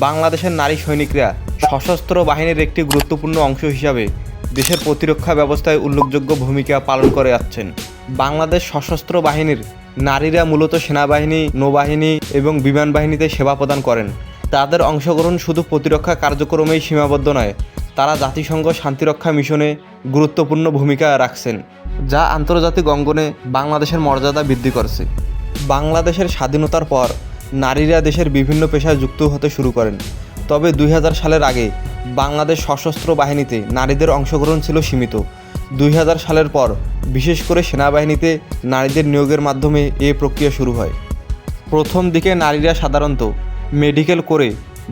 বাংলাদেশের নারী সৈনিকরা সশস্ত্র বাহিনীর একটি গুরুত্বপূর্ণ অংশ হিসাবে দেশের প্রতিরক্ষা ব্যবস্থায় উল্লেখযোগ্য ভূমিকা পালন করে যাচ্ছেন। বাংলাদেশ সশস্ত্র বাহিনীর নারীরা মূলত সেনাবাহিনী, নৌবাহিনী এবং বিমান বাহিনীতে সেবা প্রদান করেন। তাদের অংশগ্রহণ শুধু প্রতিরক্ষা কার্যক্রমেই সীমাবদ্ধ নয়, তারা জাতিসংঘ শান্তিরক্ষা মিশনে গুরুত্বপূর্ণ ভূমিকা রাখছেন, যা আন্তর্জাতিক অঙ্গনে বাংলাদেশের মর্যাদা বৃদ্ধি করছে। বাংলাদেশের স্বাধীনতার পর নারীরা দেশের বিভিন্ন পেশায় যুক্ত হতে শুরু করেন। তবে 2000 সালের আগে বাংলাদেশ সশস্ত্র বাহিনীতে নারীদের অংশগ্রহণ ছিল সীমিত। 2000 সালের পর বিশেষ করে সেনাবাহিনীতে নারীদের নিয়োগের মাধ্যমে এ প্রক্রিয়া শুরু হয়। প্রথম দিকে নারীরা সাধারণত মেডিকেল করে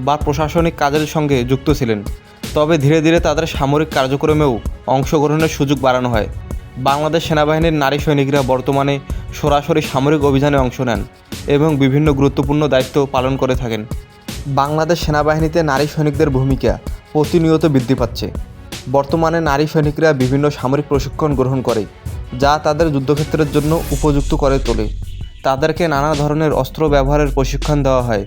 বা প্রশাসনিক কাজের সঙ্গে যুক্ত ছিলেন, তবে ধীরে ধীরে তাদের সামরিক কার্যক্রমেও অংশগ্রহণের সুযোগ বাড়ানো হয়। বাংলাদেশ সেনাবাহিনীর নারী সৈনিকরা বর্তমানে সরাসরি সামরিক অভিযানে অংশ নেন এবং বিভিন্ন গুরুত্বপূর্ণ দায়িত্ব পালন করে থাকেন। বাংলাদেশ সেনাবাহিনীতে নারী সৈনিকদের ভূমিকা প্রতিনিয়ত বৃদ্ধি পাচ্ছে। বর্তমানে নারী সৈনিকরা বিভিন্ন সামরিক প্রশিক্ষণ গ্রহণ করে, যা তাদের যুদ্ধক্ষেত্রের জন্য উপযুক্ত করে তোলে। তাদেরকে নানা ধরনের অস্ত্র ব্যবহারের প্রশিক্ষণ দেওয়া হয়,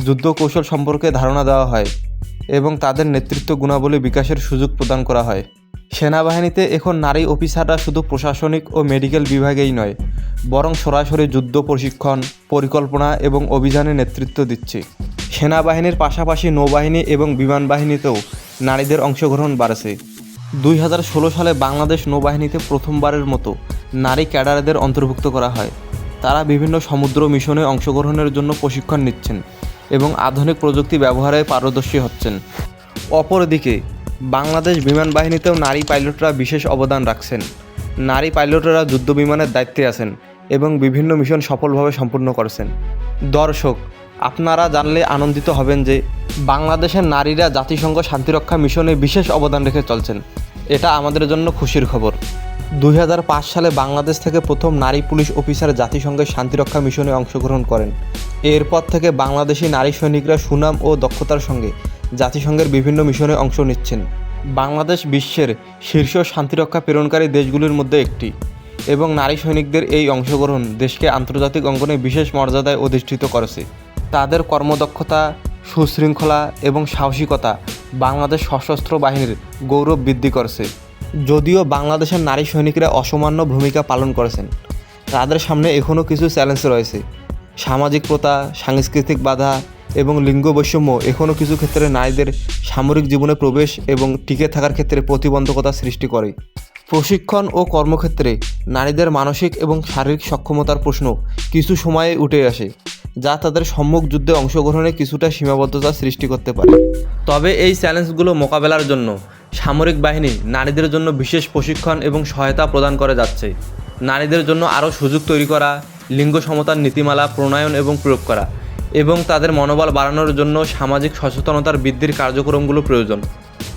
যুদ্ধ কৌশল সম্পর্কে ধারণা দেওয়া হয় এবং তাদের নেতৃত্ব গুণাবলী বিকাশের সুযোগ প্রদান করা হয়। সেনাবাহিনীতে এখন নারী অফিসাররা শুধু প্রশাসনিক ও মেডিকেল বিভাগেই নয়, বরং সরাসরি যুদ্ধ প্রশিক্ষণ, পরিকল্পনা এবং অভিযানে নেতৃত্ব দিচ্ছে। সেনাবাহিনীর পাশাপাশি নৌবাহিনী এবং বিমান বাহিনীতেও নারীদের অংশগ্রহণ বাড়ছে। 2016 সালে বাংলাদেশ নৌবাহিনীতে প্রথমবারের মতো নারী ক্যাডারদের অন্তর্ভুক্ত করা হয়। তারা বিভিন্ন সমুদ্র মিশনে অংশগ্রহণের জন্য প্রশিক্ষণ নিচ্ছেন এবং আধুনিক প্রযুক্তি ব্যবহারে পারদর্শী হচ্ছেন। অপরদিকে বাংলাদেশ বিমান বাহিনীতেও নারী পাইলটরা বিশেষ অবদান রাখছেন। নারী পাইলটরা যুদ্ধ বিমানের দায়িত্বে আছেন এবং বিভিন্ন মিশন সফলভাবে সম্পূর্ণ করছেন। দর্শক, আপনারা জানলে আনন্দিত হবেন যে বাংলাদেশের নারীরা জাতিসংঘ শান্তিরক্ষা মিশনে বিশেষ অবদান রেখে চলছেন। এটা আমাদের জন্য খুশির খবর। 2005 সালে বাংলাদেশ থেকে প্রথম নারী পুলিশ অফিসার জাতিসংঘের শান্তিরক্ষা মিশনে অংশগ্রহণ করেন। এরপর থেকে বাংলাদেশি নারী সৈনিকরা সুনাম ও দক্ষতার সঙ্গে জাতিসংঘের বিভিন্ন মিশনে অংশ নিচ্ছেন। বাংলাদেশ বিশ্বের শীর্ষ শান্তিরক্ষা প্রেরণকারী দেশগুলির মধ্যে একটি এবং নারী সৈনিকদের এই অংশগ্রহণ দেশকে আন্তর্জাতিক অঙ্গনে বিশেষ মর্যাদায় অধিষ্ঠিত করেছে। তাদের কর্মদক্ষতা, সুশৃঙ্খলা এবং সাহসিকতা বাংলাদেশ সশস্ত্র বাহিনীর গৌরব বৃদ্ধি করেছে। যদিও বাংলাদেশের নারী সৈনিকরা অসামান্য ভূমিকা পালন করেছেন, তাদের সামনে এখনও কিছু চ্যালেঞ্জ রয়েছে। সামাজিক প্রথা, সাংস্কৃতিক বাধা এবং লিঙ্গ বৈষম্য এখনও কিছু ক্ষেত্রে নারীদের সামরিক জীবনে প্রবেশ এবং টিকে থাকার ক্ষেত্রে প্রতিবন্ধকতা সৃষ্টি করে। প্রশিক্ষণ ও কর্মক্ষেত্রে নারীদের মানসিক এবং শারীরিক সক্ষমতার প্রশ্ন কিছু সময়ে উঠে আসে, যা তাদের সম্মুখ যুদ্ধে অংশগ্রহণে কিছুটা সীমাবদ্ধতা সৃষ্টি করতে পারে। তবে এই চ্যালেঞ্জগুলো মোকাবেলার জন্য সামরিক বাহিনী নারীদের জন্য বিশেষ প্রশিক্ষণ এবং সহায়তা প্রদান করে যাচ্ছে। নারীদের জন্য আরও সুযোগ তৈরি করা, লিঙ্গ সমতার নীতিমালা প্রণয়ন এবং প্রয়োগ করা এবং তাদের মনোবল বাড়ানোর জন্য সামাজিক সচেতনতার বৃদ্ধির কার্যক্রমগুলো প্রয়োজন।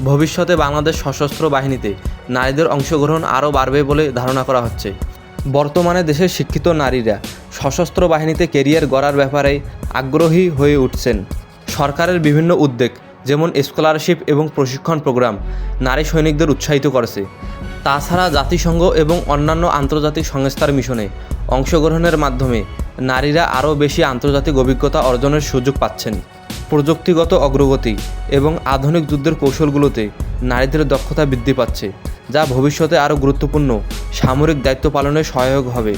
ভবিষ্যতে বাংলাদেশ সশস্ত্র বাহিনীতে নারীদের অংশগ্রহণ আরও বাড়বে বলে ধারণা করা হচ্ছে। বর্তমানে দেশের শিক্ষিত নারীরা সশস্ত্র বাহিনীতে ক্যারিয়ার গড়ার ব্যাপারে আগ্রহী হয়ে উঠছেন। সরকারের বিভিন্ন উদ্যোগ যেমন স্কলারশিপ এবং প্রশিক্ষণ প্রোগ্রাম নারী সৈনিকদের উৎসাহিত করেছে। তাছাড়া জাতিসংঘ এবং অন্যান্য আন্তর্জাতিক সংস্থার মিশনে অংশগ্রহণের মাধ্যমে নারীরা আরও বেশি আন্তর্জাতিক অভিজ্ঞতা অর্জনের সুযোগ পাচ্ছেন। প্রযুক্তিগত অগ্রগতি এবং আধুনিক যুদ্ধের কৌশলগুলোতে নারীদের দক্ষতা বৃদ্ধি পাচ্ছে, যা ভবিষ্যতে আরও গুরুত্বপূর্ণ সামরিক দায়িত্ব পালনে সহায়ক হবে।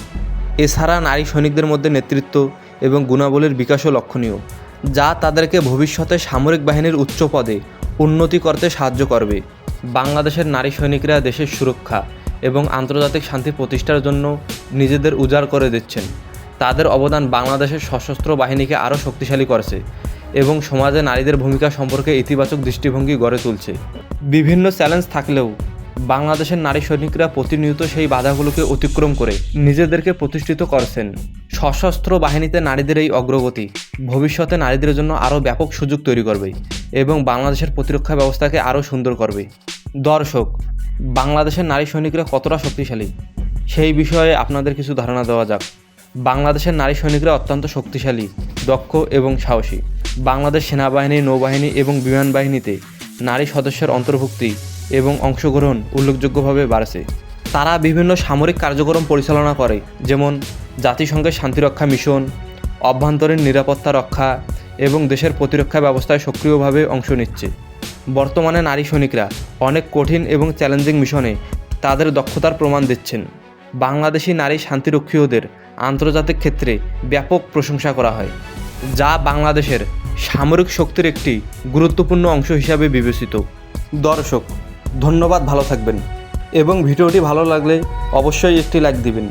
এছাড়া নারী সৈনিকদের মধ্যে নেতৃত্ব এবং গুণাবলীর বিকাশও লক্ষণীয়, যা তাদেরকে ভবিষ্যতে সামরিক বাহিনীর উচ্চ পদে উন্নতি করতে সাহায্য করবে। বাংলাদেশের নারী সৈনিকরা দেশের সুরক্ষা এবং আন্তর্জাতিক শান্তি প্রতিষ্ঠার জন্য নিজেদের উজাড় করে দিচ্ছেন। তাদের অবদান বাংলাদেশের সশস্ত্র বাহিনীকে আরও শক্তিশালী করেছে এবং সমাজে নারীদের ভূমিকা সম্পর্কে ইতিবাচক দৃষ্টিভঙ্গি গড়ে তুলছে। বিভিন্ন চ্যালেঞ্জ থাকলেও বাংলাদেশের নারী সৈনিকরা প্রতিনিয়ত সেই বাধাগুলোকে অতিক্রম করে নিজেদেরকে প্রতিষ্ঠিত করছেন। সশস্ত্র বাহিনীতে নারীদের এই অগ্রগতি ভবিষ্যতে নারীদের জন্য আরও ব্যাপক সুযোগ তৈরি করবে এবং বাংলাদেশের প্রতিরক্ষা ব্যবস্থাকে আরও সুন্দর করবে। দর্শক, বাংলাদেশের নারী সৈনিকরা কতটা শক্তিশালী সেই বিষয়ে আপনাদের কিছু ধারণা দেওয়া যাক। বাংলাদেশের নারী সৈনিকরা অত্যন্ত শক্তিশালী, দক্ষ এবং সাহসী। বাংলাদেশ সেনাবাহিনী, নৌবাহিনী এবং বিমান বাহিনীতে নারী সদস্যের অন্তর্ভুক্তি এবং অংশগ্রহণ উল্লেখযোগ্যভাবে বাড়ছে। তারা বিভিন্ন সামরিক কার্যক্রম পরিচালনা করে, যেমন জাতিসংঘের শান্তিরক্ষা মিশন, অভ্যন্তরীণ নিরাপত্তা রক্ষা এবং দেশের প্রতিরক্ষা ব্যবস্থায় সক্রিয়ভাবে অংশ নিচ্ছে। বর্তমানে নারী সৈনিকরা অনেক কঠিন এবং চ্যালেঞ্জিং মিশনে তাদের দক্ষতার প্রমাণ দিচ্ছেন। বাংলাদেশি নারী শান্তিরক্ষীদের আন্তর্জাতিক ক্ষেত্রে ব্যাপক প্রশংসা করা হয়, যা বাংলাদেশের সামরিক শক্তির একটি গুরুত্বপূর্ণ অংশ হিসাবে বিবেচিত। দর্শক, ধন্যবাদ, ভালো থাকবেন এবং ভিডিওটি ভালো লাগলে অবশ্যই একটি লাইক দিবেন।